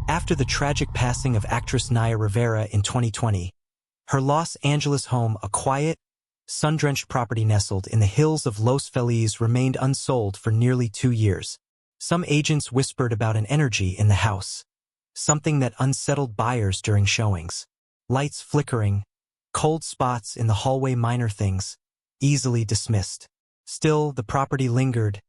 After the tragic passing of actress Naya Rivera in 2020, her Los Angeles home, a quiet, sun-drenched property nestled in the hills of Los Feliz, remained unsold for nearly 2 years. Some agents whispered about an energy in the house, something that unsettled buyers during showings. Lights flickering, cold spots in the hallway, minor things, easily dismissed. Still, the property lingered,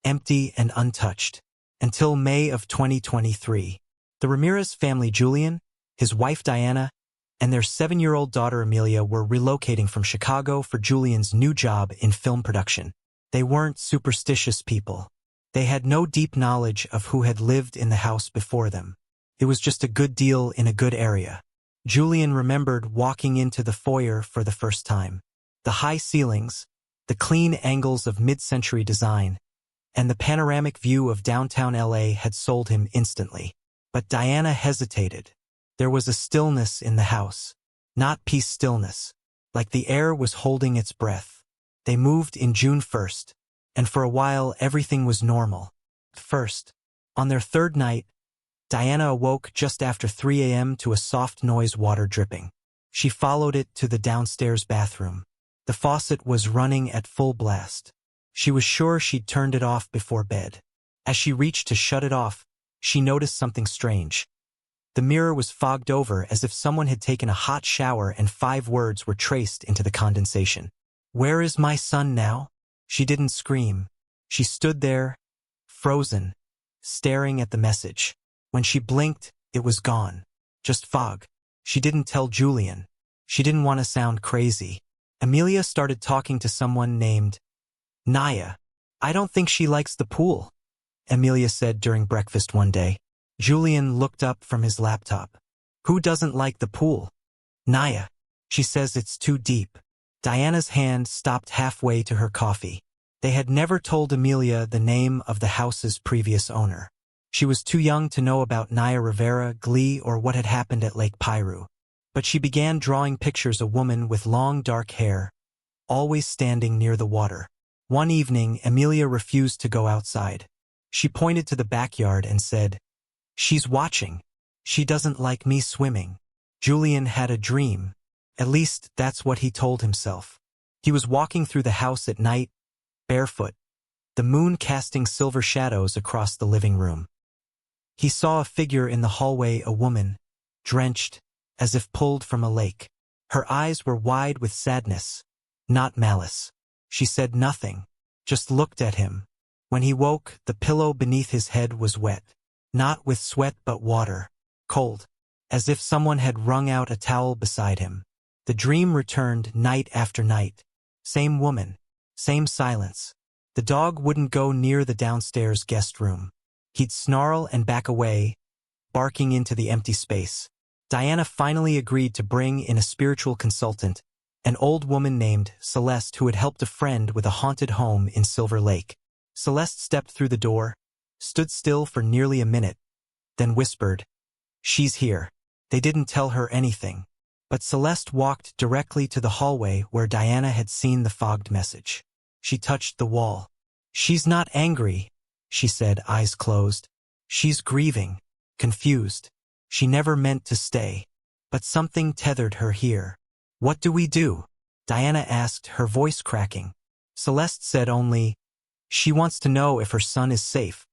empty and untouched, until May of 2023. The Ramirez family, Julian, his wife Diana, and their 7-year-old daughter Amelia, were relocating from Chicago for Julian's new job in film production. They weren't superstitious people. They had no deep knowledge of who had lived in the house before them. It was just a good deal in a good area. Julian remembered walking into the foyer for the first time. The high ceilings, the clean angles of mid-century design, and the panoramic view of downtown LA had sold him instantly. But Diana hesitated. There was a stillness in the house. Not peace stillness, like the air was holding its breath. They moved in June 1st, and for a while everything was normal. First, on their third night, Diana awoke just after 3 a.m. to a soft noise, water dripping. She followed it to the downstairs bathroom. The faucet was running at full blast. She was sure she'd turned it off before bed. As she reached to shut it off, she noticed something strange. The mirror was fogged over, as if someone had taken a hot shower, and 5 words were traced into the condensation. "Where is my son now?" She didn't scream. She stood there, frozen, staring at the message. When she blinked, it was gone. Just fog. She didn't tell Julian. She didn't want to sound crazy. Amelia started talking to someone named Naya. "I don't think she likes the pool," Amelia said during breakfast one day. Julian looked up from his laptop. "Who doesn't like the pool?" "Naya. She says it's too deep." Diana's hand stopped halfway to her coffee. They had never told Amelia the name of the house's previous owner. She was too young to know about Naya Rivera, Glee, or what had happened at Lake Piru. But she began drawing pictures, a woman with long dark hair, always standing near the water. One evening, Amelia refused to go outside. She pointed to the backyard and said, "She's watching. She doesn't like me swimming." Julian had a dream. At least, that's what he told himself. He was walking through the house at night, barefoot, the moon casting silver shadows across the living room. He saw a figure in the hallway, a woman, drenched, as if pulled from a lake. Her eyes were wide with sadness, not malice. She said nothing, just looked at him. When he woke, the pillow beneath his head was wet. Not with sweat but water, cold, as if someone had wrung out a towel beside him. The dream returned night after night. Same woman, same silence. The dog wouldn't go near the downstairs guest room. He'd snarl and back away, barking into the empty space. Diana finally agreed to bring in a spiritual consultant, an old woman named Celeste, who had helped a friend with a haunted home in Silver Lake. Celeste stepped through the door, stood still for nearly a minute, then whispered, "She's here." They didn't tell her anything, but Celeste walked directly to the hallway where Diana had seen the fogged message. She touched the wall. "She's not angry," she said, eyes closed. "She's grieving, confused. She never meant to stay, but something tethered her here." "What do we do?" Diana asked, her voice cracking. Celeste said only, "She wants to know if her son is safe."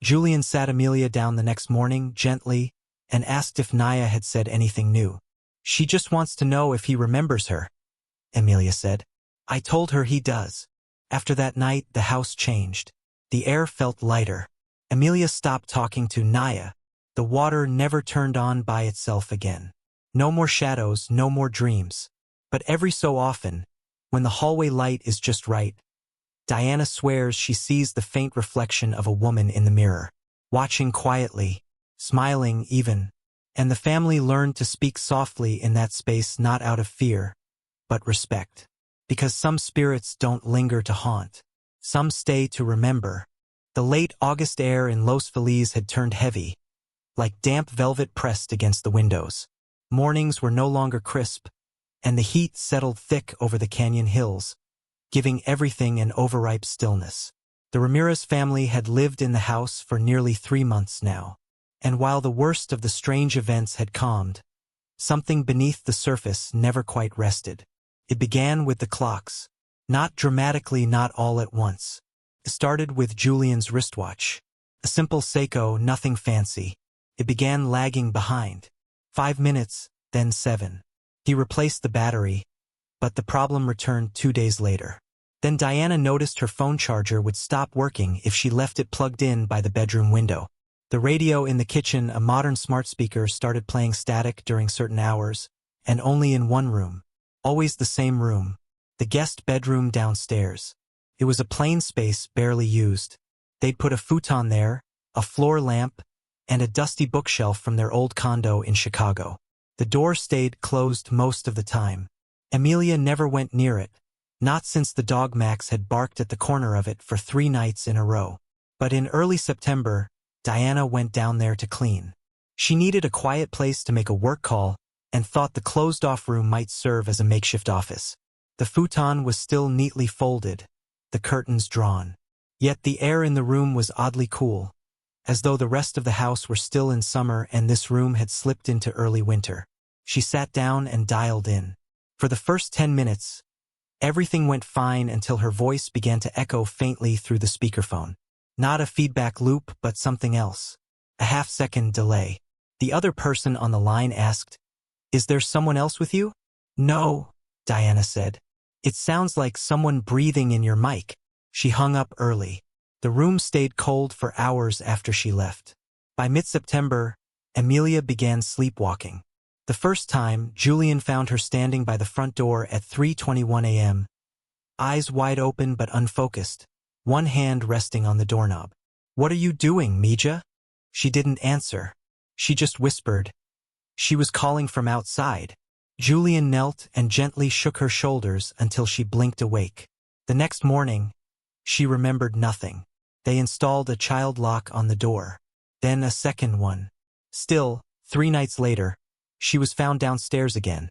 Julian sat Amelia down the next morning, gently, and asked if Naya had said anything new. "She just wants to know if he remembers her," Amelia said. "I told her he does." After that night, the house changed. The air felt lighter. Amelia stopped talking to Naya. The water never turned on by itself again. No more shadows, no more dreams. But every so often, when the hallway light is just right, Diana swears she sees the faint reflection of a woman in the mirror, watching quietly, smiling even. And the family learned to speak softly in that space, not out of fear, but respect. Because some spirits don't linger to haunt. Some stay to remember. The late August air in Los Feliz had turned heavy, like damp velvet pressed against the windows. Mornings were no longer crisp, and the heat settled thick over the canyon hills, giving everything an overripe stillness. The Ramirez family had lived in the house for nearly 3 months now, And while the worst of the strange events had calmed, something beneath the surface never quite rested. It began with the clocks. Not dramatically, not all at once. It started with Julian's wristwatch. A simple Seiko, nothing fancy. It began lagging behind. 5 minutes, then 7. He replaced the battery, but the problem returned 2 days later. Then Diana noticed her phone charger would stop working if she left it plugged in by the bedroom window. The radio in the kitchen, a modern smart speaker, started playing static during certain hours, and only in one room. Always the same room. The guest bedroom downstairs. It was a plain space, barely used. They'd put a futon there, a floor lamp, and a dusty bookshelf from their old condo in Chicago. The door stayed closed most of the time. Amelia never went near it, not since the dog Max had barked at the corner of it for 3 nights in a row. But in early September, Diana went down there to clean. She needed a quiet place to make a work call and thought the closed-off room might serve as a makeshift office. The futon was still neatly folded, the curtains drawn. Yet the air in the room was oddly cool, as though the rest of the house were still in summer and this room had slipped into early winter. She sat down and dialed in. For the first 10 minutes, everything went fine until her voice began to echo faintly through the speakerphone. Not a feedback loop, but something else. A half-second delay. The other person on the line asked, "Is there someone else with you?" "No," Diana said. "It sounds like someone breathing in your mic." She hung up early. The room stayed cold for hours after she left. By mid-September, Amelia began sleepwalking. The first time, Julian found her standing by the front door at 3:21 a.m., eyes wide open but unfocused, one hand resting on the doorknob. "What are you doing, Mija?" She didn't answer. She just whispered. She was calling from outside. Julian knelt and gently shook her shoulders until she blinked awake. The next morning, she remembered nothing. They installed a child lock on the door. Then a second one. Still, 3 nights later, she was found downstairs again.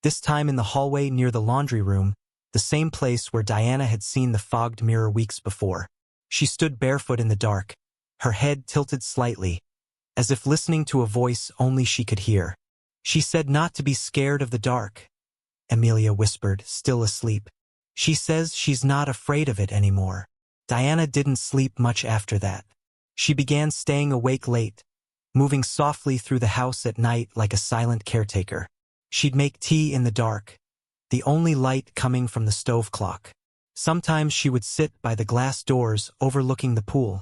This time in the hallway near the laundry room, the same place where Diana had seen the fogged mirror weeks before. She stood barefoot in the dark, her head tilted slightly, as if listening to a voice only she could hear. "She said not to be scared of the dark," Amelia whispered, still asleep. "She says she's not afraid of it anymore." Diana didn't sleep much after that. She began staying awake late, moving softly through the house at night like a silent caretaker. She'd make tea in the dark, the only light coming from the stove clock. Sometimes she would sit by the glass doors overlooking the pool,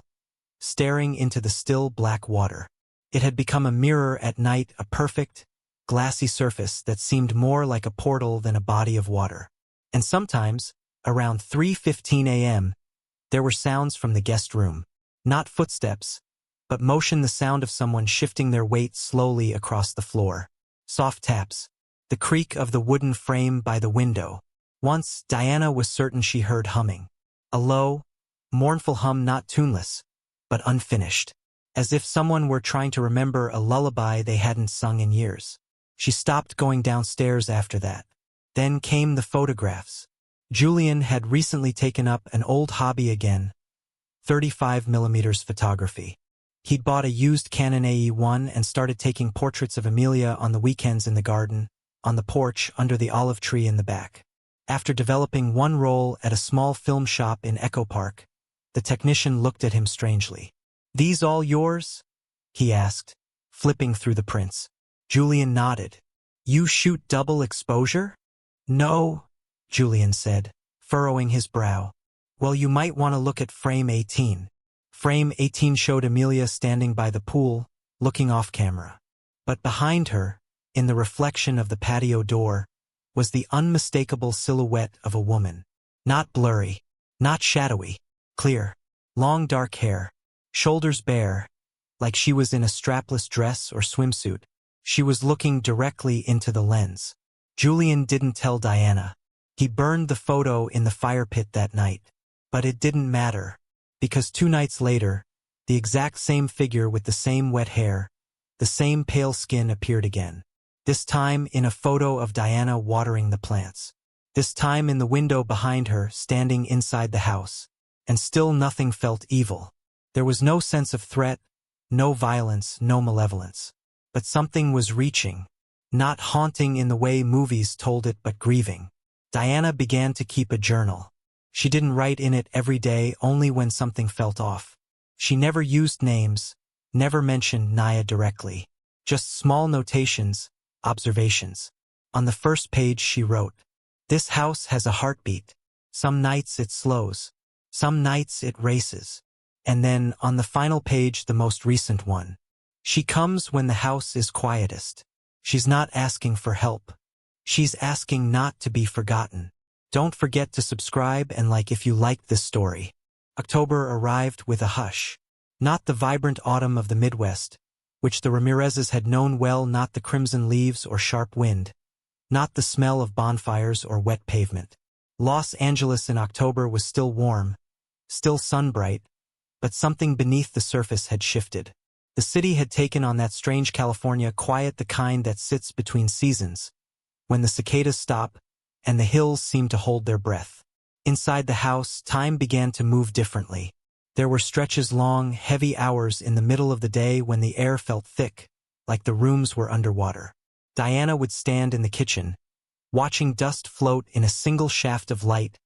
staring into the still black water. It had become a mirror at night, a perfect, glassy surface that seemed more like a portal than a body of water. And sometimes, around 3:15 a.m., there were sounds from the guest room. Not footsteps, but motion, the sound of someone shifting their weight slowly across the floor. Soft taps, the creak of the wooden frame by the window. Once, Diana was certain she heard humming. A low, mournful hum, not tuneless, but unfinished. As if someone were trying to remember a lullaby they hadn't sung in years. She stopped going downstairs after that. Then came the photographs. Julian had recently taken up an old hobby again, 35mm photography. He'd bought a used Canon AE1 and started taking portraits of Amelia on the weekends in the garden, on the porch, under the olive tree in the back. After developing one roll at a small film shop in Echo Park, the technician looked at him strangely. "These all yours?" he asked, flipping through the prints. Julian nodded. "You shoot double exposure?" "No," Julian said, furrowing his brow. "Well, you might want to look at frame 18. Frame 18 showed Amelia standing by the pool, looking off camera. But behind her, in the reflection of the patio door, was the unmistakable silhouette of a woman. Not blurry, not shadowy, clear, long dark hair, shoulders bare, like she was in a strapless dress or swimsuit. She was looking directly into the lens. Julian didn't tell Diana. He burned the photo in the fire pit that night. But it didn't matter, because 2 nights later, the exact same figure with the same wet hair, the same pale skin appeared again. This time in a photo of Diana watering the plants. This time in the window behind her, standing inside the house. And still nothing felt evil. There was no sense of threat, No violence, no malevolence. But something was reaching. Not haunting in the way movies told it, but grieving. Diana began to keep a journal. She didn't write in it every day, only when something felt off. She never used names, never mentioned Naya directly. Just small notations, observations. On the first page she wrote, "This house has a heartbeat. Some nights it slows. Some nights it races." And then, on the final page, the most recent one. "She comes when the house is quietest. She's not asking for help. She's asking not to be forgotten." Don't forget to subscribe and like if you liked this story. October arrived with a hush. Not the vibrant autumn of the Midwest, which the Ramirezes had known well, not the crimson leaves or sharp wind. Not the smell of bonfires or wet pavement. Los Angeles in October was still warm, still sun-bright, but something beneath the surface had shifted. The city had taken on that strange California quiet, the kind that sits between seasons, when the cicadas stop and the hills seem to hold their breath. Inside the house, time began to move differently. There were stretches, long, heavy hours in the middle of the day when the air felt thick, like the rooms were underwater. Diana would stand in the kitchen, watching dust float in a single shaft of light,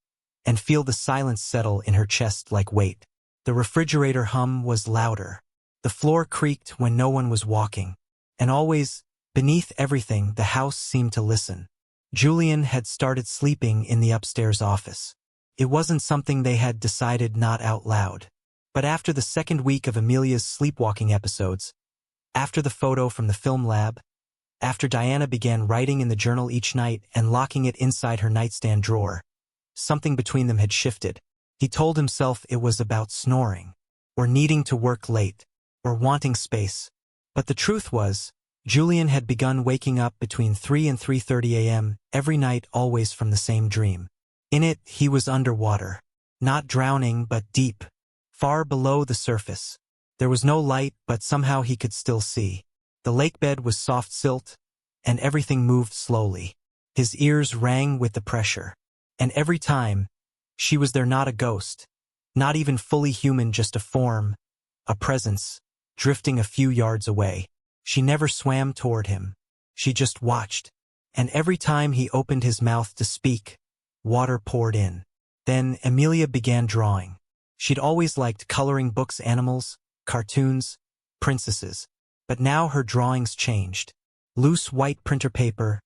and feel the silence settle in her chest like weight. The refrigerator hum was louder. The floor creaked when no one was walking. And always, beneath everything, the house seemed to listen. Julian had started sleeping in the upstairs office. It wasn't something they had decided, not out loud. But after the second week of Amelia's sleepwalking episodes, after the photo from the film lab, after Diana began writing in the journal each night and locking it inside her nightstand drawer, something between them had shifted. He told himself it was about snoring, or needing to work late, or wanting space. But the truth was, Julian had begun waking up between 3 and 3:30 a.m. every night, always from the same dream. In it, he was underwater. Not drowning, but deep, far below the surface. There was no light, but somehow he could still see. The lake bed was soft silt, and everything moved slowly. His ears rang with the pressure. And every time, she was there, not a ghost, not even fully human, just a form, a presence, drifting a few yards away. She never swam toward him. She just watched. And every time he opened his mouth to speak, water poured in. Then Amelia began drawing. She'd always liked coloring books, animals, cartoons, princesses. But now her drawings changed. Loose white printer paper,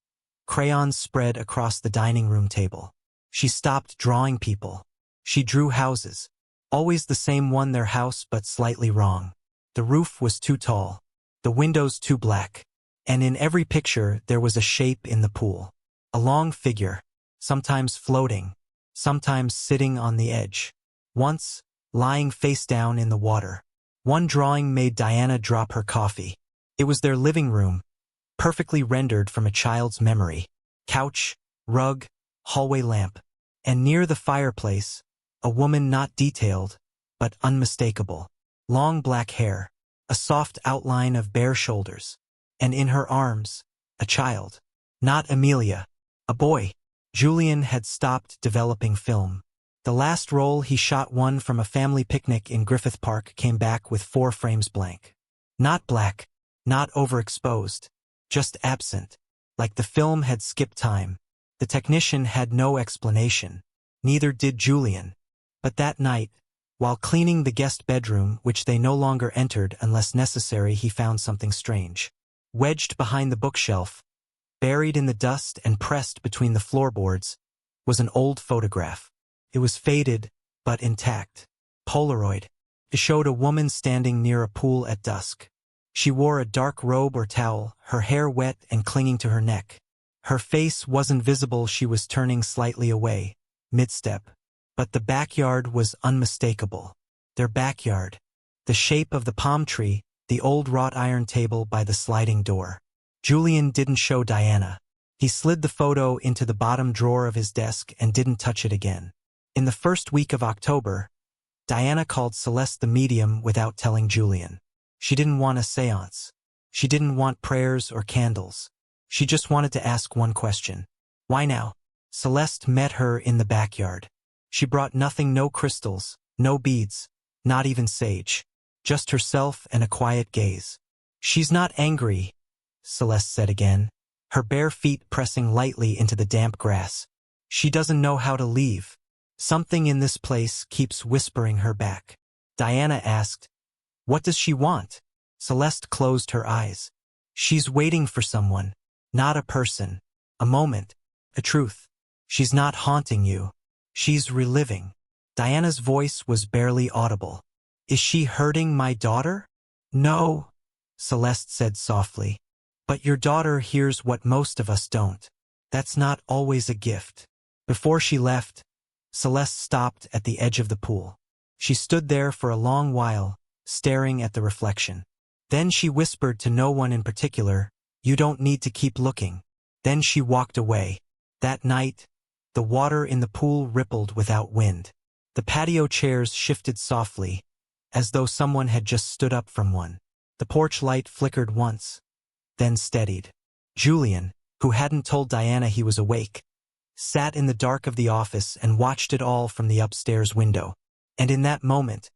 crayons spread across the dining room table. She stopped drawing people. She drew houses. Always the same one, their house, but slightly wrong. The roof was too tall. The windows too black. And in every picture there was a shape in the pool. A long figure, sometimes floating, sometimes sitting on the edge. Once, lying face down in the water. One drawing made Diana drop her coffee. It was their living room, perfectly rendered from a child's memory. Couch, rug, hallway lamp. And near the fireplace, a woman, not detailed, but unmistakable. Long black hair, a soft outline of bare shoulders. And in her arms, a child. Not Amelia, a boy. Julian had stopped developing film. The last roll he shot, one from a family picnic in Griffith Park, came back with 4 frames blank. Not black, not overexposed, just absent. Like the film had skipped time. The technician had no explanation. Neither did Julian. But that night, while cleaning the guest bedroom, which they no longer entered unless necessary, he found something strange. Wedged behind the bookshelf, buried in the dust and pressed between the floorboards, was an old photograph. It was faded, but intact. Polaroid. It showed a woman standing near a pool at dusk. She wore a dark robe or towel, her hair wet and clinging to her neck. Her face wasn't visible, she was turning slightly away, mid-step. But the backyard was unmistakable. Their backyard. The shape of the palm tree, the old wrought iron table by the sliding door. Julian didn't show Diana. He slid the photo into the bottom drawer of his desk and didn't touch it again. In the first week of October, Diana called Celeste the medium without telling Julian. She didn't want a seance. She didn't want prayers or candles. She just wanted to ask one question. Why now? Celeste met her in the backyard. She brought nothing, no crystals, no beads, not even sage. just herself and a quiet gaze. "She's not angry," Celeste said again, her bare feet pressing lightly into the damp grass. "She doesn't know how to leave. Something in this place keeps whispering her back." Diana asked, "What does she want?" Celeste closed her eyes. "She's waiting for someone, not a person, a moment, a truth. She's not haunting you. She's reliving." Diana's voice was barely audible. "Is she hurting my daughter?" "No," Celeste said softly. "But your daughter hears what most of us don't. That's not always a gift." Before she left, Celeste stopped at the edge of the pool. She stood there for a long while, staring at the reflection. Then she whispered to no one in particular, "You don't need to keep looking." Then she walked away. That night, the water in the pool rippled without wind. The patio chairs shifted softly, as though someone had just stood up from one. The porch light flickered once, then steadied. Julian, who hadn't told Diana he was awake, sat in the dark of the office and watched it all from the upstairs window. And in that moment,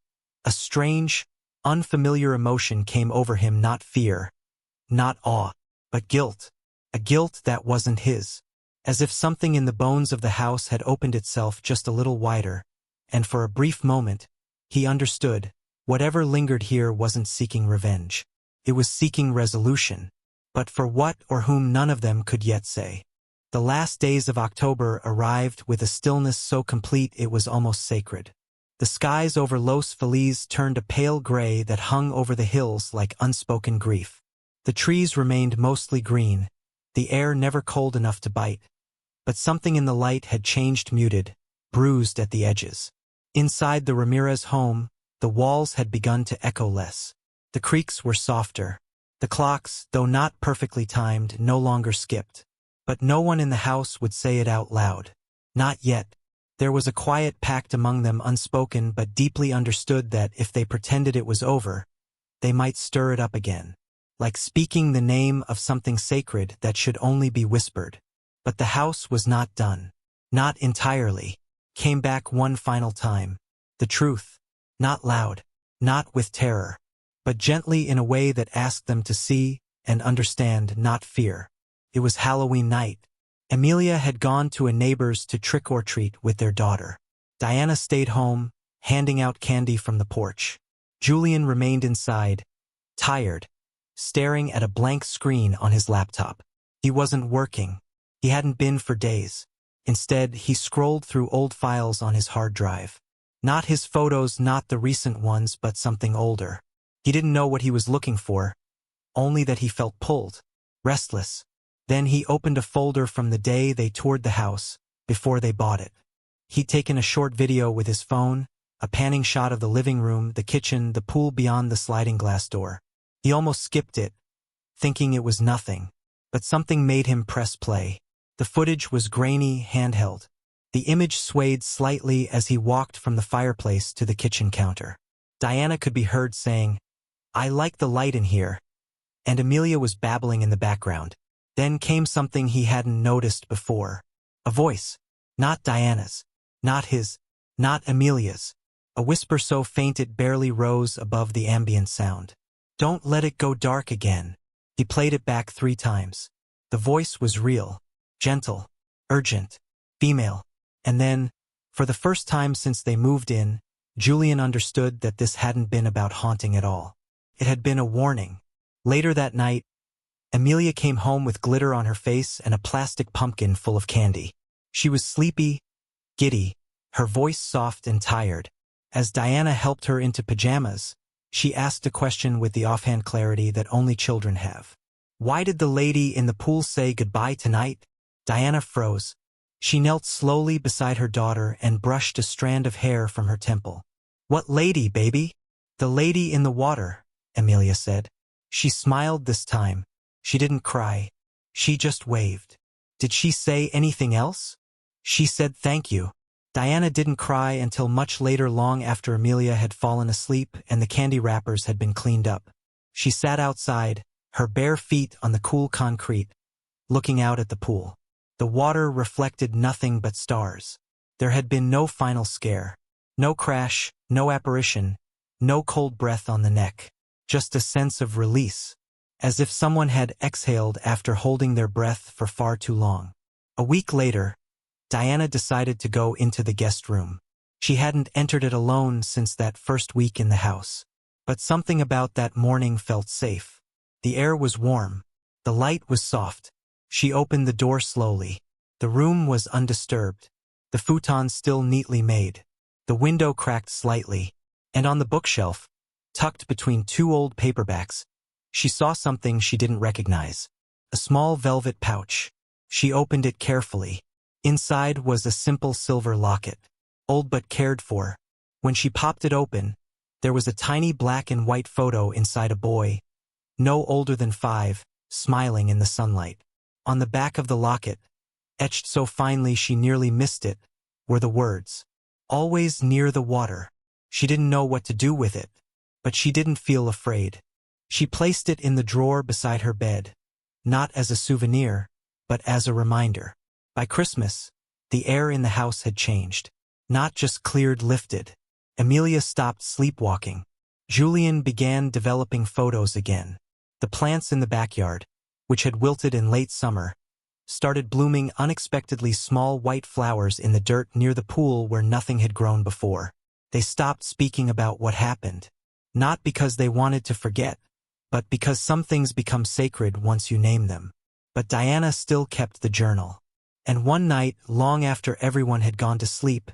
a strange, unfamiliar emotion came over him, not fear, not awe, but guilt. A guilt that wasn't his. As if something in the bones of the house had opened itself just a little wider, and for a brief moment, he understood, whatever lingered here wasn't seeking revenge. It was seeking resolution. But for what or whom none of them could yet say. The last days of October arrived with a stillness so complete it was almost sacred. The skies over Los Feliz turned a pale gray that hung over the hills like unspoken grief. The trees remained mostly green, the air never cold enough to bite. But something in the light had changed, muted, bruised at the edges. Inside the Ramirez home, the walls had begun to echo less. The creaks were softer. The clocks, though not perfectly timed, no longer skipped. But no one in the house would say it out loud. Not yet. There was a quiet pact among them, unspoken but deeply understood, that if they pretended it was over, they might stir it up again. Like speaking the name of something sacred that should only be whispered. But the house was not done. Not entirely. Came back one final time. The truth. Not loud. Not with terror. But gently, in a way that asked them to see and understand, not fear. It was Halloween night. Amelia had gone to a neighbor's to trick-or-treat with their daughter. Diana stayed home, handing out candy from the porch. Julian remained inside, tired, staring at a blank screen on his laptop. He wasn't working. He hadn't been for days. Instead, he scrolled through old files on his hard drive. Not his photos, not the recent ones, but something older. He didn't know what he was looking for, only that he felt pulled, restless. Then he opened a folder from the day they toured the house, before they bought it. He'd taken a short video with his phone, a panning shot of the living room, the kitchen, the pool beyond the sliding glass door. He almost skipped it, thinking it was nothing. But something made him press play. The footage was grainy, handheld. The image swayed slightly as he walked from the fireplace to the kitchen counter. Diana could be heard saying, "I like the light in here." And Amelia was babbling in the background. Then came something he hadn't noticed before. A voice. Not Diana's. Not his. Not Amelia's. A whisper so faint it barely rose above the ambient sound. "Don't let it go dark again." He played it back 3 times. The voice was real. Gentle. Urgent. Female. And then, for the first time since they moved in, Julian understood that this hadn't been about haunting at all. It had been a warning. Later that night, Amelia came home with glitter on her face and a plastic pumpkin full of candy. She was sleepy, giddy, her voice soft and tired. As Diana helped her into pajamas, she asked a question with the offhand clarity that only children have. "Why did the lady in the pool say goodbye tonight?" Diana froze. She knelt slowly beside her daughter and brushed a strand of hair from her temple. "What lady, baby?" "The lady in the water," Amelia said. She smiled this time. She didn't cry. She just waved. "Did she say anything else?" "She said thank you." Diana didn't cry until much later, long after Amelia had fallen asleep and the candy wrappers had been cleaned up. She sat outside, her bare feet on the cool concrete, looking out at the pool. The water reflected nothing but stars. There had been no final scare. No crash, no apparition, No cold breath on the neck. Just a sense of release. As if someone had exhaled after holding their breath for far too long. A week later, Diana decided to go into the guest room. She hadn't entered it alone since that first week in the house. But something about that morning felt safe. The air was warm. The light was soft. She opened the door slowly. The room was undisturbed. The futon still neatly made. The window cracked slightly. And on the bookshelf, tucked between two old paperbacks, she saw something she didn't recognize. A small velvet pouch. She opened it carefully. Inside was a simple silver locket. Old but cared for. When she popped it open, there was a tiny black and white photo inside a boy, no older than 5, smiling in the sunlight. On the back of the locket, etched so finely she nearly missed it, were the words, "Always near the water." She didn't know what to do with it, but she didn't feel afraid. She placed it in the drawer beside her bed, not as a souvenir, but as a reminder. By Christmas, the air in the house had changed. Not just cleared, lifted. Amelia stopped sleepwalking. Julian began developing photos again. The plants in the backyard, which had wilted in late summer, started blooming unexpectedly small white flowers in the dirt near the pool where nothing had grown before. They stopped speaking about what happened. Not because they wanted to forget, but because some things become sacred once you name them. But Diana still kept the journal. And one night, long after everyone had gone to sleep,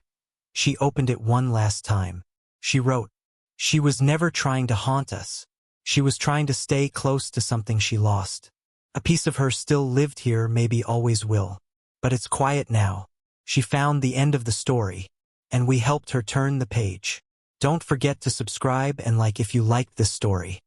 she opened it one last time. She wrote, "She was never trying to haunt us. She was trying to stay close to something she lost. A piece of her still lived here, maybe always will. But it's quiet now. She found the end of the story, and we helped her turn the page." Don't forget to subscribe and like if you liked this story.